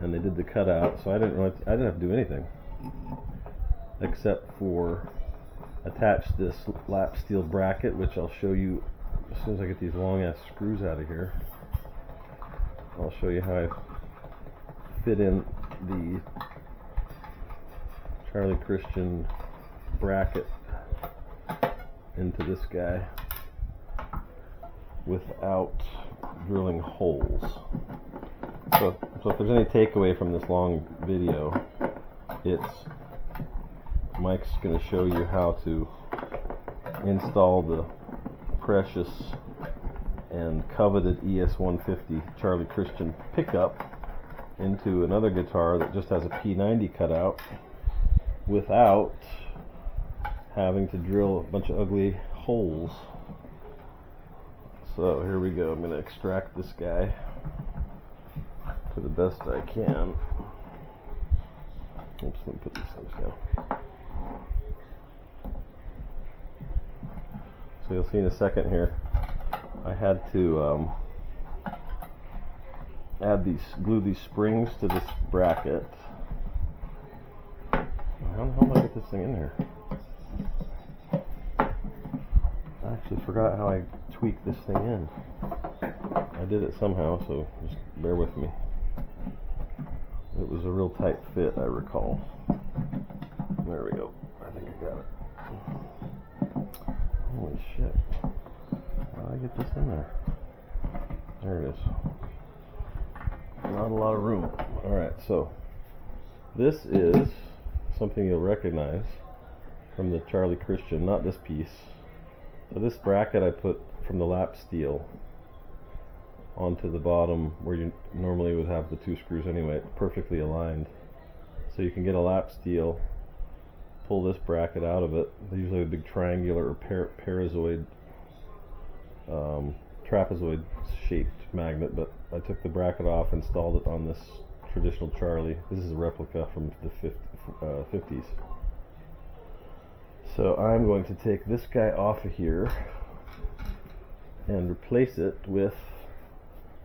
and they did the cutout, so I didn't have to do anything except for attach this lap steel bracket, which I'll show you as soon as I get these long ass screws out of here. I'll show you how I fit in the Charlie Christian bracket into this guy without drilling holes. So if there's any takeaway from this long video, it's Mike's going to show you how to install the precious and coveted ES-150 Charlie Christian pickup into another guitar that just has a P90 cutout without having to drill a bunch of ugly holes. So here we go. I'm going to extract this guy to the best I can. Oops, let me put these things down. So you'll see in a second here, I had to glue these springs to this bracket. How the hell did I get this thing in here? I actually forgot how I tweaked this thing in. I did it somehow, so just bear with me. It was a real tight fit, I recall. There we go. I think I got it. Holy shit. How did I get this in there? There it is. Not a lot of room. Alright, so this is something you'll recognize from the Charlie Christian, not this piece. So this bracket I put from the lap steel onto the bottom where you normally would have the two screws anyway, perfectly aligned. So you can get a lap steel, pull this bracket out of it. They're usually a big triangular or trapezoid shaped magnet, but I took the bracket off, installed it on this traditional Charlie. This is a replica from the 50s. So I'm going to take this guy off of here and replace it with,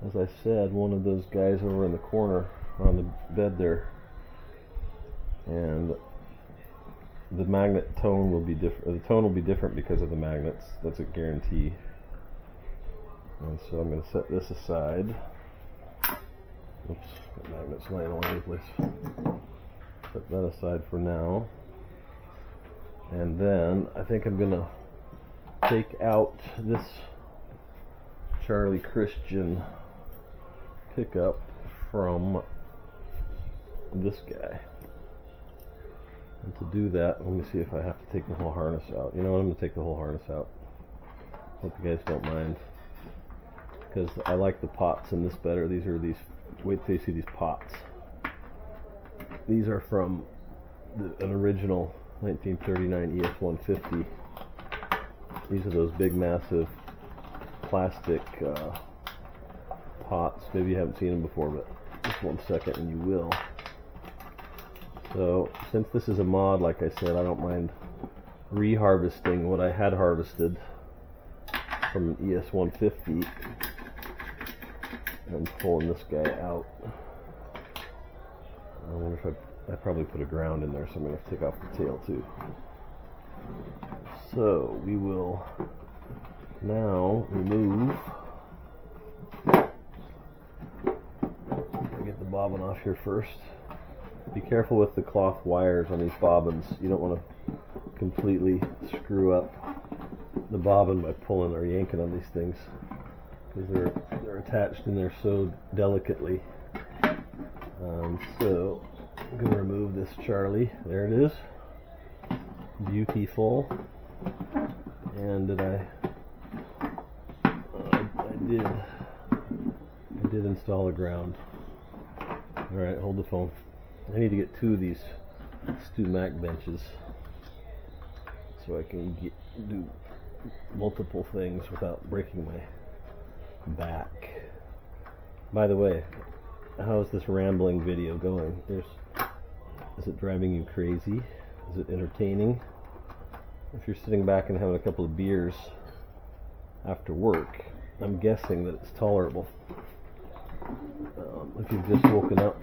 as I said, one of those guys over in the corner on the bed there. And the magnet tone will be different. The tone will be different because of the magnets. That's a guarantee. And so I'm going to set this aside. Oops, the magnet's laying all over the place. Set that aside for now. And then I think I'm going to take out this Charlie Christian pickup from this guy. And to do that, let me see if I have to take the whole harness out. You know what, I'm going to take the whole harness out. Hope you guys don't mind. Because I like the pots in this better. These are these, wait till you see these pots. These are from an original 1939 ES-150. These are those big massive plastic pots. Maybe you haven't seen them before, but just 1 second and you will. So since this is a mod, like I said, I don't mind reharvesting what I had harvested from an ES-150 and pulling this guy out. I wonder if I probably put a ground in there, so I'm going to have to take off the tail too. So we will now remove. Get the bobbin off here first. Be careful with the cloth wires on these bobbins. You don't want to completely screw up the bobbin by pulling or yanking on these things, because they're attached in there so delicately. So I'm going to remove this Charlie. There it is. Beautiful. And did I did install a ground. Alright, hold the phone. I need to get 2 of these Stu Mac benches so I can do multiple things without breaking my back. By the way, how's this rambling video going? Is it driving you crazy? Is it entertaining? If you're sitting back and having a couple of beers after work, I'm guessing that it's tolerable. If you've just woken up